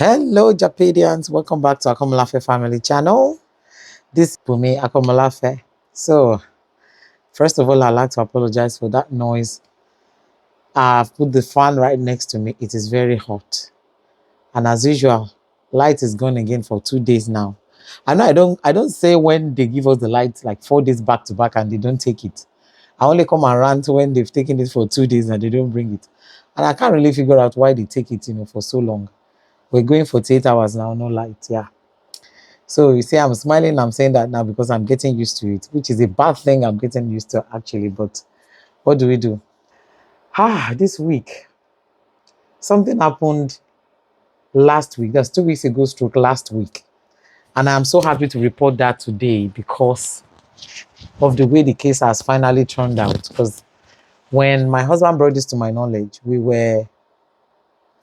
Hello, Japadians. Welcome back to Akomolafe Family Channel. This is Bumi Akomolafe. So, first of all, I'd like to apologize for that noise. I've put the fan right next to me. It is very hot. And as usual, light is gone again for 2 days now. I know I don't say when they give us the light like 4 days back to back and they don't take it. I only come and rant when they've taken it for 2 days and they don't bring it. And I can't really figure out why they take it, for so long. We're going for 8 hours now, no light. Yeah. So you see, I'm smiling, I'm saying that now because I'm getting used to it, which is a bad thing I'm getting used to actually. But what do we do? This week, something happened last week. That's 2 weeks ago, stroke last week. And I'm so happy to report that today because of the way the case has finally turned out. Because when my husband brought this to my knowledge, we were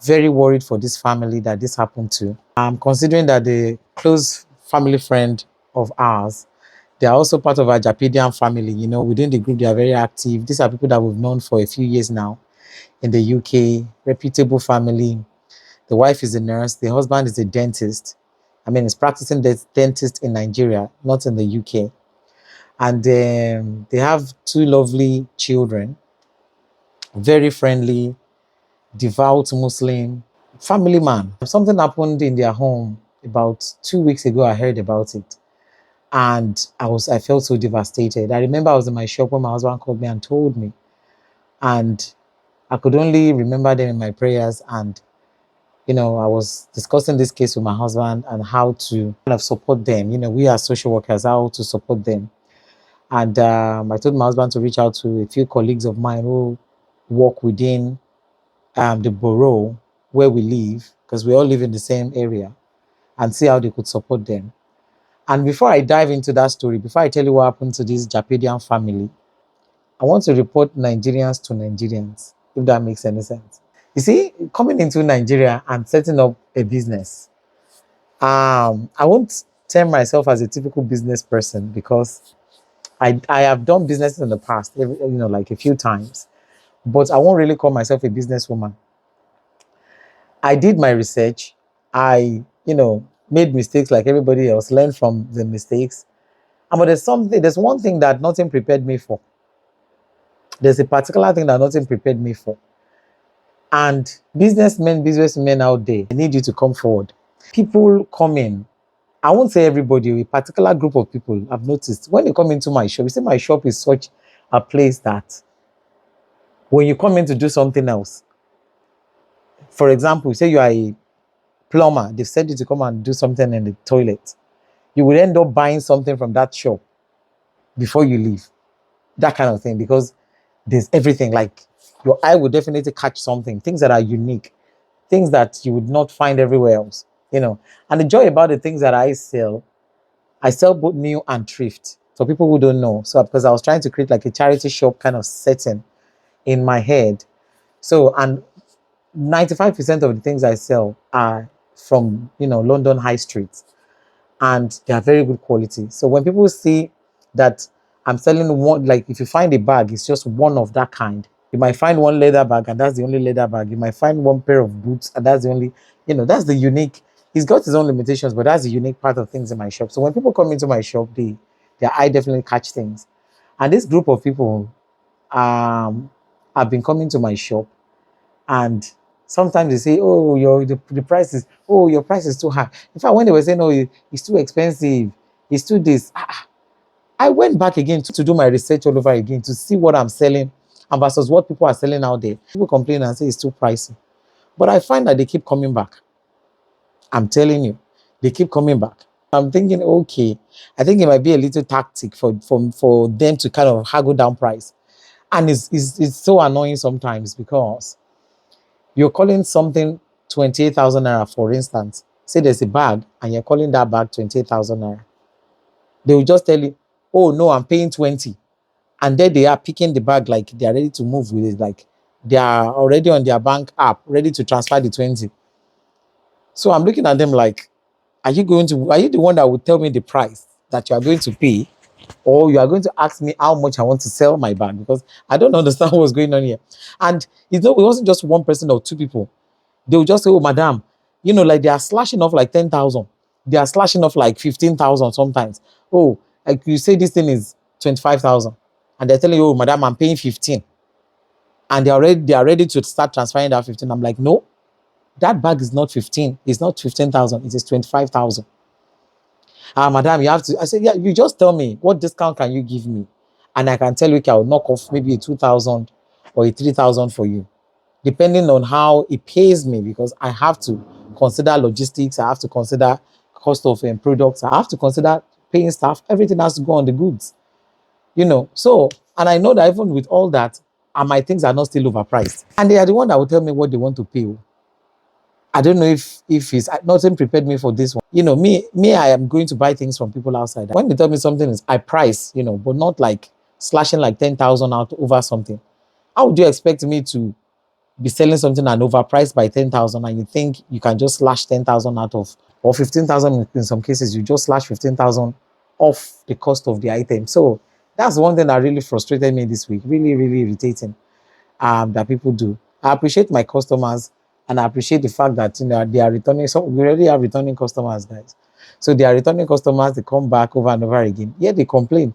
very worried for this family that this happened to. I'm considering that the close family friend of ours, they are also part of our Japadian family. Within the group, they are very active. These are people that we've known for a few years now in the UK, reputable family. The wife is a nurse. The husband is a dentist. He's practicing dentist in Nigeria, not in the UK. And they have two lovely children, very friendly, devout Muslim, family man. Something happened in their home about 2 weeks ago. I heard about it. And I felt so devastated. I remember I was in my shop when my husband called me and told me. And I could only remember them in my prayers. And, I was discussing this case with my husband and how to kind of support them. We are social workers, how to support them. And I told my husband to reach out to a few colleagues of mine who work within the borough where we live, because we all live in the same area, and see how they could support them. And before I dive into that story, before I tell you what happened to this Japadian family, I want to report Nigerians to Nigerians, if that makes any sense. You see, coming into Nigeria and setting up a business, I won't term myself as a typical business person because I have done business in the past, like a few times, but I won't really call myself a businesswoman. I did my research. I, made mistakes like everybody else, learned from the mistakes. But there's one thing that nothing prepared me for. There's a particular thing that nothing prepared me for. And businessmen out there, they need you to come forward. People come in. I won't say everybody, a particular group of people I've noticed. When they come into my shop, you see my shop is such a place that when you come in to do something else, for example, say you are a plumber, they've said you to come and do something in the toilet, you will end up buying something from that shop before you leave. That kind of thing, because there's everything. Like your eye will definitely catch something, things that are unique, things that you would not find everywhere else. And the joy about the things that I sell both new and thrift. For people who don't know, so because I was trying to create like a charity shop kind of setting in my head. So, and 95% of the things I sell are from, London high streets, and they are very good quality. So when people see that I'm selling one, like if you find a bag, it's just one of that kind. You might find one leather bag and that's the only leather bag. You might find one pair of boots and that's the only, that's the unique. He's got his own limitations, but that's the unique part of things in my shop. So when people come into my shop, their eye definitely catch things. And this group of people have been coming to my shop, and sometimes they say, "Oh, the price is, oh, your price is too high." In fact, when they were saying, "Oh, it's too expensive, it's too this," I went back again to do my research all over again to see what I'm selling and versus what people are selling out there. People complain and say it's too pricey, but I find that they keep coming back. I'm telling you, they keep coming back. I'm thinking, okay, I think it might be a little tactic for them to kind of haggle down price, and it's so annoying sometimes because you're calling something 28,000 naira, for instance. Say there's a bag and you're calling that bag 28,000 naira. They will just tell you, "Oh no, I'm paying 20." And then they are picking the bag like they are ready to move with it. Like they are already on their bank app, ready to transfer the 20. So I'm looking at them like, are you the one that will tell me the price that you are going to pay? Or you are going to ask me how much I want to sell my bag? Because I don't understand what's going on here. And it wasn't just one person or two people. They will just say, "Oh, madam, You know, like they are slashing off like 10,000. They are slashing off like 15,000 sometimes. Oh, like you say this thing is 25,000. And they're telling you, oh, madam, I'm paying 15. And they are ready to start transferring that 15. I'm like, no, that bag is not 15. It's not 15,000. It is 25,000. Ah, madam, you have to. I said, yeah, you just tell me what discount can you give me? And I can tell you, okay, I'll knock off maybe a 2,000 or a 3,000 for you, depending on how it pays me, because I have to consider logistics. I have to consider cost of products. I have to consider paying staff. Everything has to go on the goods, you know. So, and I know that even with all that, and my things are not still overpriced. And they are the one that will tell me what they want to pay. I don't know if it's nothing prepared me for this one. You know, I am going to buy things from people outside. When they tell me something is I price, you know, but not like slashing like 10,000 out over something. How would you expect me to be selling something and overpriced by 10,000 and you think you can just slash 10,000 out of, or 15,000 in some cases, you just slash 15,000 off the cost of the item. So that's one thing that really frustrated me this week. Really, really irritating that people do. I appreciate my customers and I appreciate the fact that, you know, they are returning. So we already have returning customers, guys. So they are returning customers, they come back over and over again. Yeah, they complain.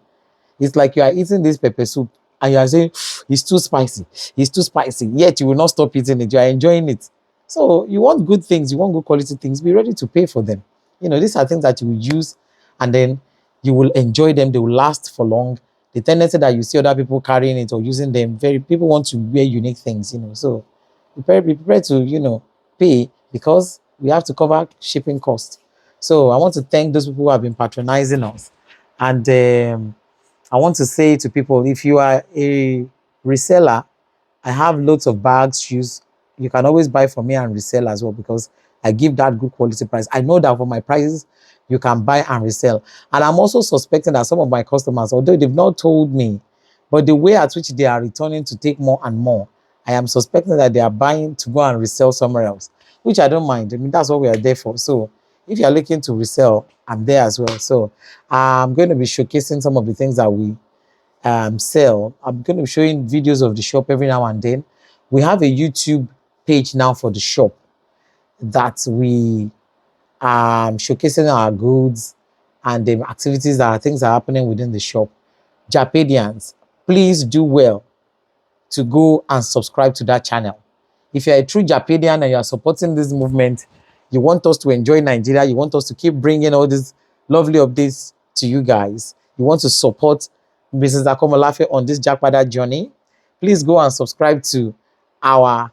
It's like you are eating this pepper soup and you are saying, it's too spicy. It's too spicy. Yet you will not stop eating it. You are enjoying it. So you want good things. You want good quality things. Be ready to pay for them. You know, these are things that you will use and then you will enjoy them. They will last for long. The tendency that you see other people carrying it or using them, people want to wear unique things, you know. So be prepared to, you know, pay because we have to cover shipping costs. So I want to thank those people who have been patronizing us. And I want to say to people, if you are a reseller, I have loads of bags, shoes. You can always buy from me and resell as well because I give that good quality price. I know that for my prices, you can buy and resell. And I'm also suspecting that some of my customers, although they've not told me, but the way at which they are returning to take more and more, I am suspecting that they are buying to go and resell somewhere else, which I don't mind. I mean, that's what we are there for. So if you're looking to resell, I'm there as well. So I'm going to be showcasing some of the things that we sell. I'm going to be showing videos of the shop every now and then. We have a YouTube page now for the shop that we showcasing our goods and the activities that are things that are happening within the shop. Japadians, please do well to go and subscribe to that channel. If you're a true Japadian and you are supporting this movement, you want us to enjoy Nigeria, you want us to keep bringing all these lovely updates to you guys, you want to support Mrs. Akomolafe on this Jakpada journey, please go and subscribe to our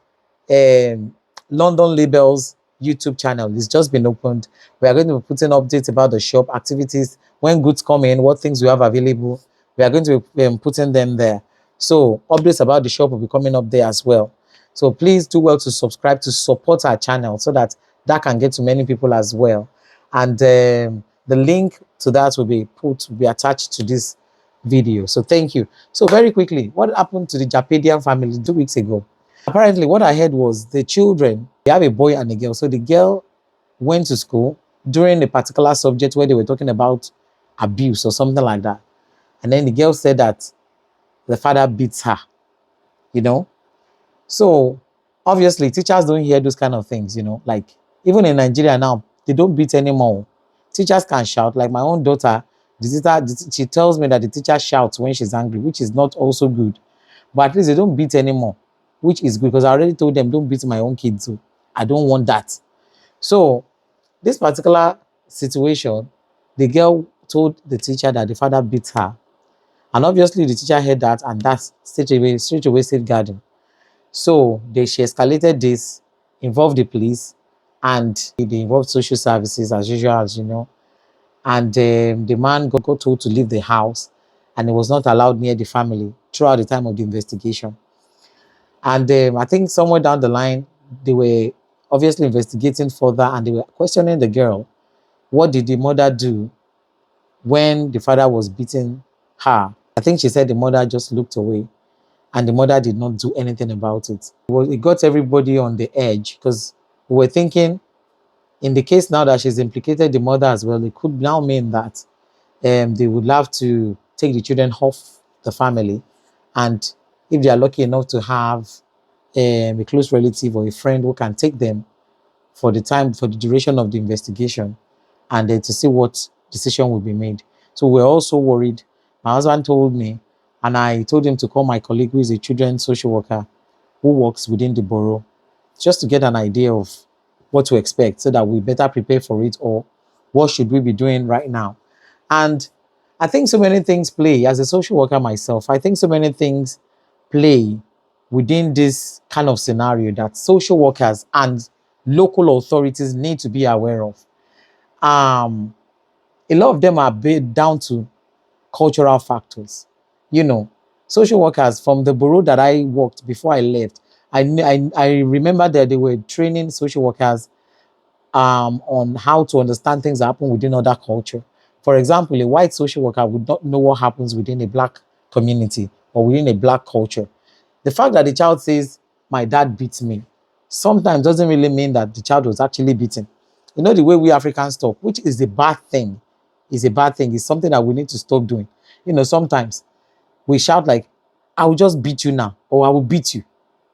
London Labels YouTube channel. It's just been opened. We are going to be putting updates about the shop, activities, when goods come in, what things we have available. We are going to be putting them there. So updates about the shop will be coming up there as well. So please do well to subscribe to support our channel so that that can get to many people as well. And the link to that will be attached to this video. So thank you. So very quickly, what happened to the Japadian family 2 weeks ago? Apparently, what I heard was the children, they have a boy and a girl. So the girl went to school during a particular subject where they were talking about abuse or something like that. And then the girl said that the father beats her, you know. So obviously, teachers don't hear those kind of things, you know. Like even in Nigeria now, they don't beat anymore. Teachers can shout. Like my own daughter, she tells me that the teacher shouts when she's angry, which is not also good. But at least they don't beat anymore, which is good because I already told them don't beat my own kids. So I don't want that. So this particular situation, the girl told the teacher that the father beat her. And obviously the teacher heard that and that's straight away safeguarding. So she escalated this, involved the police and they involved social services as usual, as you know. And the man got told to leave the house and he was not allowed near the family throughout the time of the investigation. And I think somewhere down the line, they were obviously investigating further and they were questioning the girl. What did the mother do when the father was beating her? I think she said the mother just looked away and the mother did not do anything about it. It got everybody on the edge because we were thinking in the case now that she's implicated the mother as well, it could now mean that they would love to take the children off the family. And if they are lucky enough to have a close relative or a friend who can take them for the duration of the investigation, and then to see what decision will be made. So we're also worried. My husband told me, and I told him to call my colleague who is a children's social worker who works within the borough, just to get an idea of what to expect so that we better prepare for it, or what should we be doing right now. And I think so many things play. As a social worker myself, I think so many things play within this kind of scenario that social workers and local authorities need to be aware of. Um, a lot of them are down to cultural factors. You know, social workers from the bureau that I worked before I left, I remember that they were training social workers on how to understand things that happen within other culture. For example, a white social worker would not know what happens within a black community or within a black culture. The fact that the child says, my dad beats me, sometimes doesn't really mean that the child was actually beaten. You know, the way we Africans talk, which is a bad thing, is a bad thing. It's something that we need to stop doing. You know, sometimes we shout like, I will just beat you now, or I will beat you.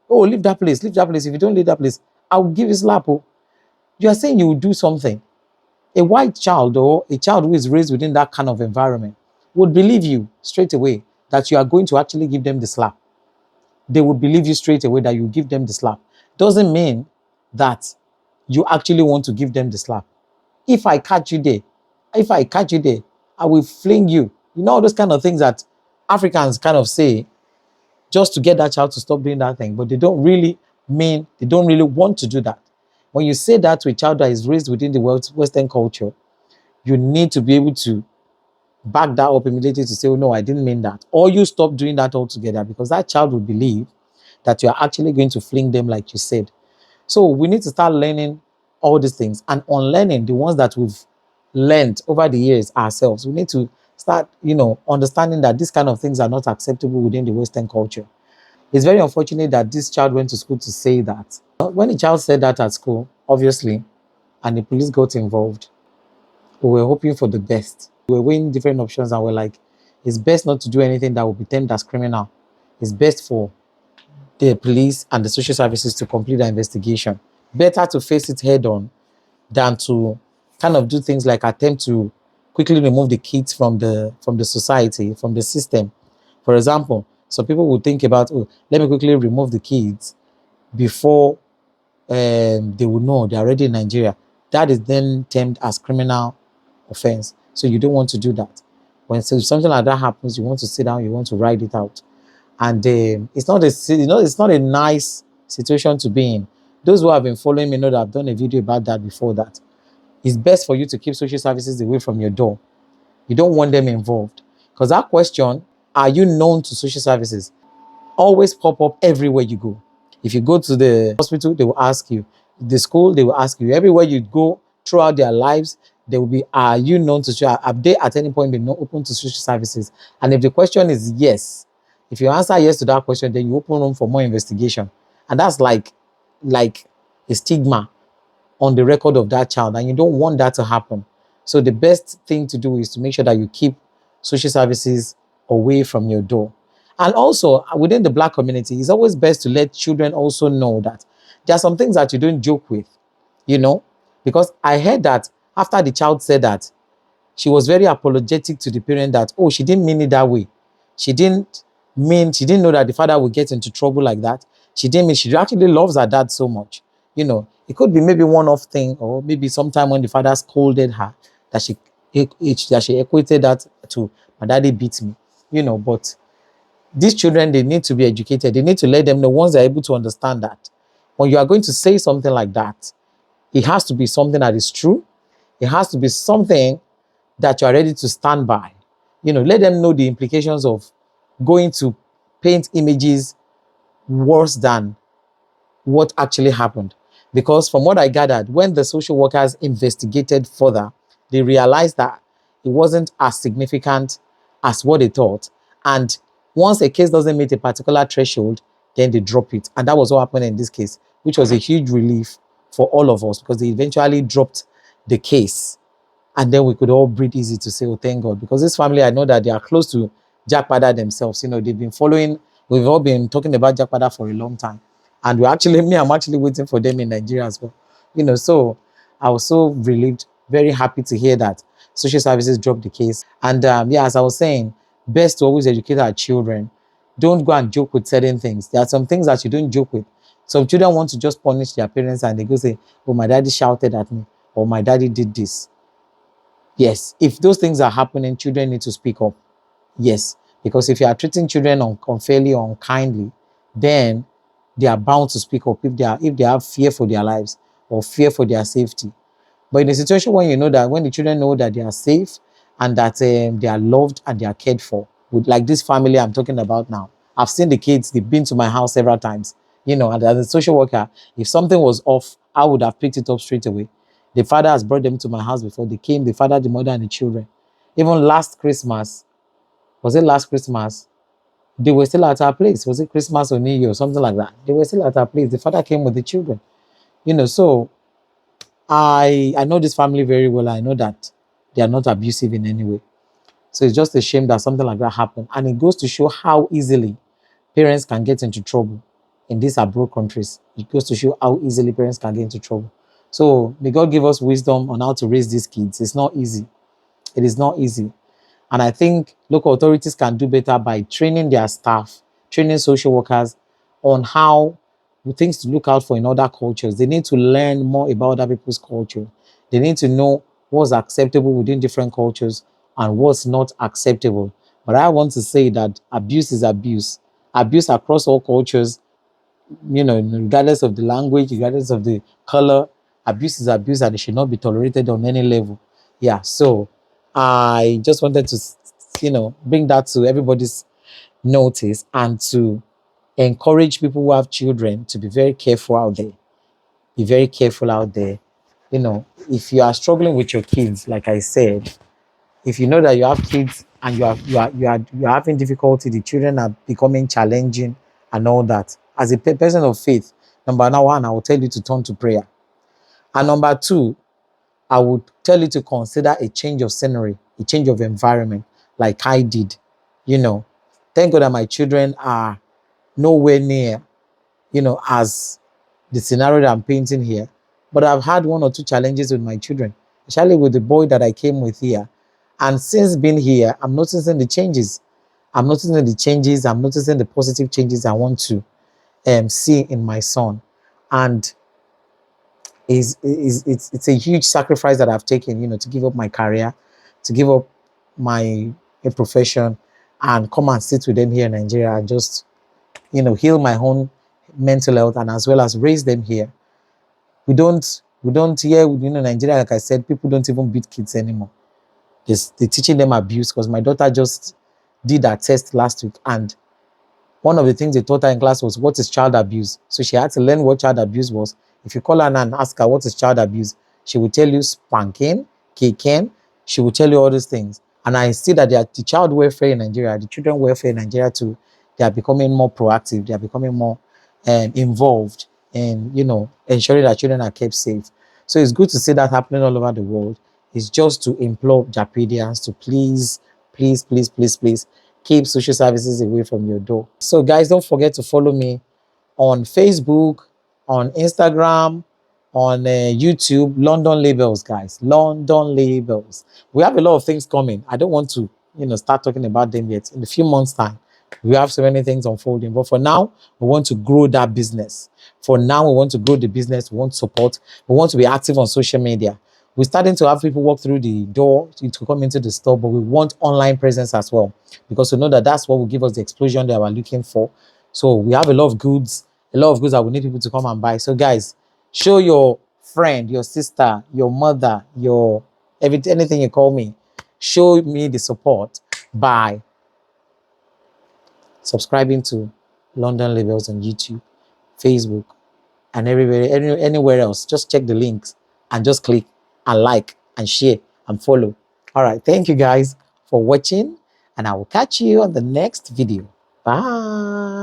Oh, leave that place, leave that place. If you don't leave that place, I will give you a slap. Oh. You are saying you will do something. A white child or a child who is raised within that kind of environment would believe you straight away that you are going to actually give them the slap. They would believe you straight away that you give them the slap. Doesn't mean that you actually want to give them the slap. If I catch you there, I will fling you. You know, all those kind of things that Africans kind of say just to get that child to stop doing that thing, but they don't really want to do that. When you say that to a child that is raised within the Western culture, you need to be able to back that up immediately to say, oh no, I didn't mean that. Or you stop doing that altogether, because that child will believe that you are actually going to fling them like you said. So we need to start learning all these things and unlearning the ones that we've learned over the years ourselves. We need to start, understanding that these kind of things are not acceptable within the Western culture. It's very unfortunate that this child went to school to say that. When the child said that at school, obviously, and the police got involved, we were hoping for the best. We were weighing different options and we're like, it's best not to do anything that will be termed as criminal. It's best for the police and the social services to complete the investigation. Better to face it head on than to kind of do things like attempt to quickly remove the kids from the society, from the system. For example, some people will think about, oh, let me quickly remove the kids before they will know they're already in Nigeria. That is then termed as criminal offense. So you don't want to do that. When something like that happens, you want to sit down, you want to ride it out. And it's not a nice situation to be in. Those who have been following me know that I've done a video about that before. That it's best for you to keep social services away from your door. You don't want them involved, because that question, are you known to social services, always pop up everywhere you go. If you go to the hospital, they will ask you. The school, they will ask you. Everywhere you go throughout their lives, they will be, are you known to, have they at any point been open to social services? And if the question is yes, if you answer yes to that question, then you open room for more investigation. And that's like a stigma on the record of that child, and you don't want that to happen. So the best thing to do is to make sure that you keep social services away from your door. And also, within the Black community, it's always best to let children also know that there are some things that you don't joke with, because I heard that after the child said that, she was very apologetic to the parent that, oh, she didn't mean it that way. She didn't know that the father would get into trouble like that. She didn't mean, she actually loves her dad so much. It could be maybe one-off thing, or maybe sometime when the father scolded her, that she equated that to, my daddy beats me, but these children, they need to be educated. They need to let them know, once they're able to understand that, when you are going to say something like that, it has to be something that is true. It has to be something that you are ready to stand by. Let them know the implications of going to paint images worse than what actually happened. Because from what I gathered, when the social workers investigated further, they realized that it wasn't as significant as what they thought. And once a case doesn't meet a particular threshold, then they drop it. And that was what happened in this case, which was a huge relief for all of us, because they eventually dropped the case. And then we could all breathe easy to say, oh, thank God. Because this family, I know that they are close to Jack Padda themselves. They've been following, we've all been talking about Jack Padda for a long time. And I'm actually waiting for them in Nigeria as well. So I was so relieved, very happy to hear that social services dropped the case. And yeah, as I was saying, best to always educate our children. Don't go and joke with certain things. There are some things that you don't joke with. Some children want to just punish their parents and they go say, oh, my daddy shouted at me, or my daddy did this. Yes, if those things are happening, children need to speak up. Yes, because if you are treating children unfairly or unkindly, then they are bound to speak up if they have fear for their lives or fear for their safety. But in a situation when you know that when the children know that they are safe and that they are loved and they are cared for, with like this family I'm talking about now, I've seen the kids, they've been to my house several times, and as a social worker, if something was off, I would have picked it up straight away. The father has brought them to my house before. They came, the father, the mother, and the children. Even last Christmas, was it last Christmas? They were still at our place. Was it Christmas or New Year or something like that? They were still at our place. The father came with the children. So I know this family very well. I know that they are not abusive in any way. So it's just a shame that something like that happened. And it goes to show how easily parents can get into trouble in these abroad countries. It goes to show how easily parents can get into trouble. So may God give us wisdom on how to raise these kids. It's not easy. It is not easy. And I think local authorities can do better by training their staff, training social workers on how things to look out for in other cultures. They need to learn more about other people's culture. They need to know what's acceptable within different cultures and what's not acceptable. But I want to say that abuse is abuse. Abuse across all cultures, regardless of the language, regardless of the color, abuse is abuse and it should not be tolerated on any level. Yeah, so I just wanted to, bring that to everybody's notice and to encourage people who have children to be very careful out there. Be very careful out there. If you are struggling with your kids, like I said, if you know that you have kids and you are having difficulty, the children are becoming challenging and all that. As a person of faith, number one, I will tell you to turn to prayer. And number two, I would tell you to consider a change of scenery, a change of environment, like I did. Thank God that my children are nowhere near, as the scenario that I'm painting here. But I've had one or two challenges with my children, especially with the boy that I came with here. And since being here, I'm noticing the changes. I'm noticing the changes. I'm noticing the positive changes I want to see in my son. And it's a huge sacrifice that I've taken, to give up my career, to give up my profession, and come and sit with them here in Nigeria and just, heal my own mental health and as well as raise them here. We don't here, Nigeria, like I said, people don't even beat kids anymore. They're teaching them abuse because my daughter just did that test last week and one of the things they taught her in class was what is child abuse. So she had to learn what child abuse was. If you call her now and ask her what is child abuse, she will tell you spanking, kicking. She will tell you all these things. And I see that the child welfare in Nigeria, the children welfare in Nigeria too, they are becoming more proactive. They are becoming more involved in, ensuring that children are kept safe. So it's good to see that happening all over the world. It's just to implore Japadians to please, please, please, please, please, keep social services away from your door. So guys, don't forget to follow me on Facebook, on Instagram, on YouTube, London Labels, guys. London Labels. We have a lot of things coming. I don't want to, start talking about them yet. In a few months' time, we have so many things unfolding. But for now, we want to grow that business. For now, we want to grow the business. We want support. We want to be active on social media. We're starting to have people walk through the door to come into the store, but we want online presence as well because we know that that's what will give us the explosion that we're looking for. So we have a lot of goods that we need people to come and buy. So guys, show your friend, your sister, your mother, anything you call me. Show me the support by subscribing to London Labels on YouTube, Facebook, and anywhere else. Just check the links and just click and like and share and follow. All right. Thank you guys for watching and I will catch you on the next video. Bye.